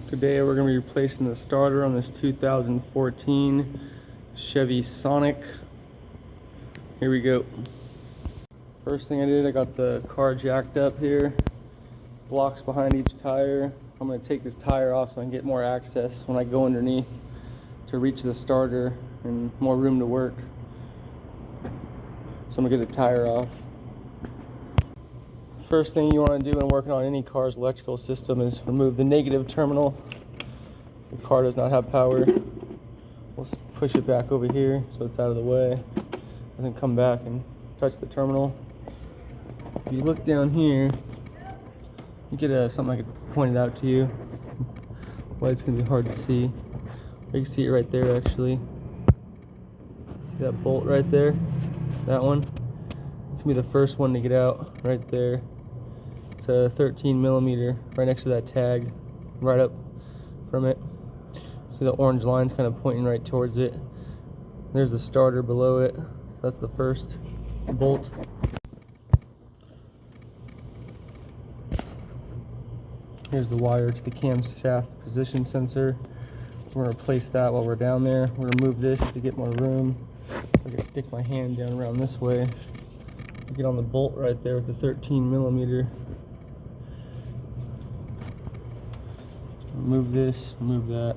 Today we're going to be replacing the starter on this 2014 Chevy Sonic. Here we go. First thing I did, I got the car jacked up here. Blocks behind each tire. I'm going to take this tire off so I can get more access when I go underneath to reach the starter and more room to work. So I'm going to get the tire off. First thing you want to do when working on any car's electrical system is remove the negative terminal. The car does not have power. We'll push it back over here so it's out of the way. Doesn't come back and touch the terminal. If you look down here, you get something I could point it out to you. Well, it's going to be hard to see. You can see it right there actually. See that bolt right there? That one? It's going to be the first one to get out right there. It's a 13mm right next to that tag, right up from it. See the orange line's kind of pointing right towards it. There's the starter below it. That's the first bolt. Here's the wire to the camshaft position sensor. We're going to replace that while we're down there. We're going to move this to get more room. I can stick my hand down around this way. Get on the bolt right there with the 13mm. Move this, move that.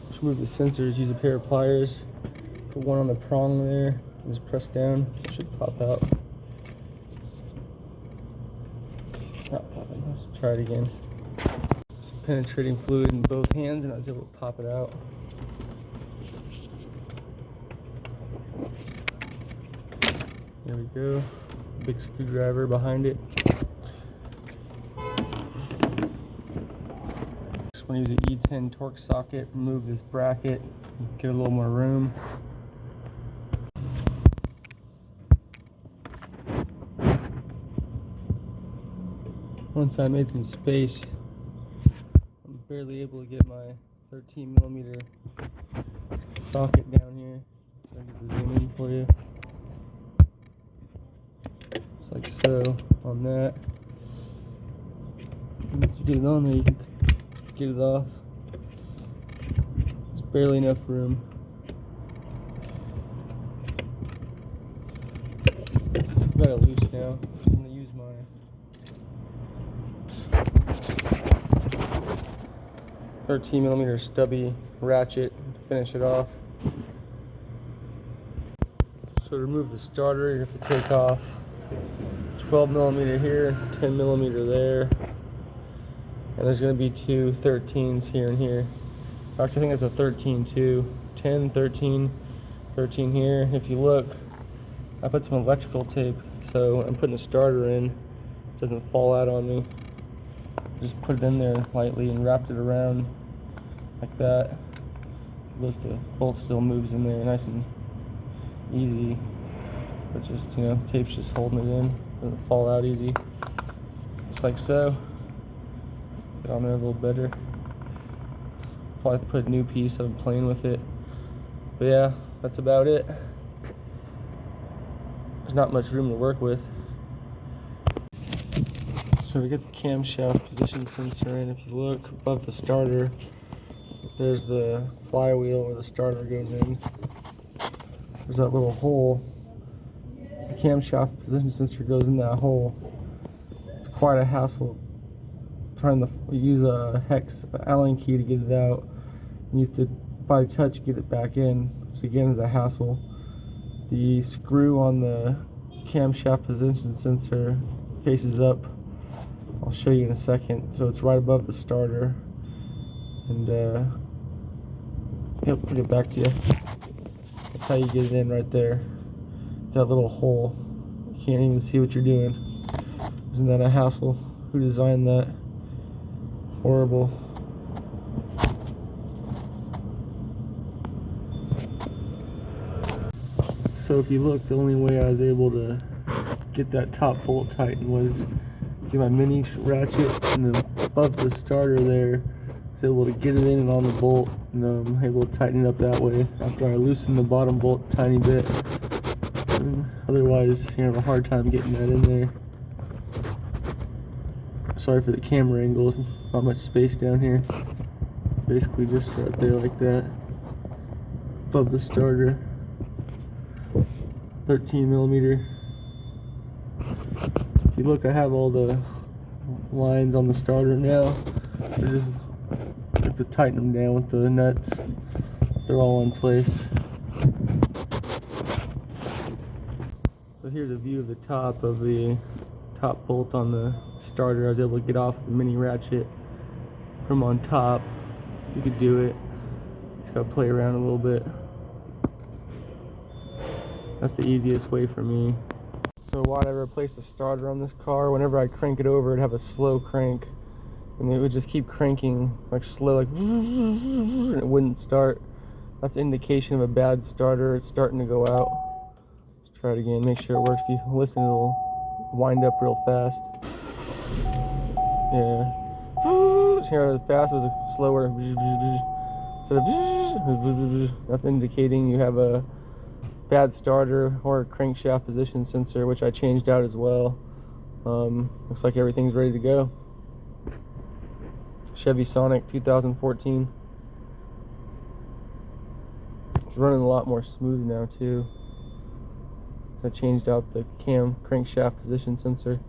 Just move the sensors, use a pair of pliers. Put one on the prong there, just press down, it should pop out. It's not popping, let's try it again. Just penetrating fluid in both hands and I was able to pop it out. There we go, big screwdriver behind it. Just want to use an E10 torque socket, remove this bracket, get a little more room. Once I made some space, I'm barely able to get my 13mm socket down here. So I can zoom in for you. Just like so on that. Once you get it on there, you can get it off. There's barely enough room. I've got it loose now. I'm going to use my 13mm stubby ratchet to finish it off. So to remove the starter, you have to take off 12mm here, 10mm there, and there's going to be two 13s here and here. Actually, I think it's a 13 too. 10, 13, 13 here. If you look, I put some electrical tape so when I'm putting the starter in, it doesn't fall out on me. Just put it in there lightly and wrapped it around like that. Look, the bolt still moves in there nice and easy. But just, tape's just holding it in. Doesn't fall out easy. Just like so. Get on there a little better. Probably have to put a new piece. I've been playing with it. But yeah, that's about it. There's not much room to work with. So to get the camshaft position sensor in, if you look above the starter, there's the flywheel where the starter goes in. There's that little hole. The camshaft position sensor goes in that hole. It's quite a hassle trying to use a hex Allen key to get it out. And you have to, by touch, get it back in, which again is a hassle. The screw on the camshaft position sensor faces up. I'll show you in a second. So it's right above the starter, and he'll put it back to you. That's how you get it in right there. That little hole. You can't even see what you're doing. Isn't that a hassle? Who designed that? Horrible. So if you look, the only way I was able to get that top bolt tightened was get my mini ratchet and then above the starter there. I was able to get it in and on the bolt, and I'm able to tighten it up that way after I loosened the bottom bolt a tiny bit. And otherwise, you have a hard time getting that in there. Sorry for the camera angles, not much space down here. Basically just right there like that, above the starter. 13 millimeter. If you look, I have all the lines on the starter now. They're just, I have to tighten them down with the nuts. They're all in place. So here's a view of the top bolt on the starter. I was able to get off the mini ratchet from on top. You could do it. Just gotta play around a little bit. That's the easiest way for me. So why'd I replace the starter on this car? Whenever I crank it over, it'd have a slow crank, and it would just keep cranking like slow, like, and it wouldn't start. That's an indication of a bad starter. It's starting to go out. Let's try it again. Make sure it works. If you listen, it'll wind up real fast. Yeah. Here, fast was slower. So that's indicating you have a bad starter or a crankshaft position sensor, which I changed out as well. Looks like everything's ready to go. Chevy Sonic 2014. It's running a lot more smooth now too. So I changed out the crankshaft position sensor.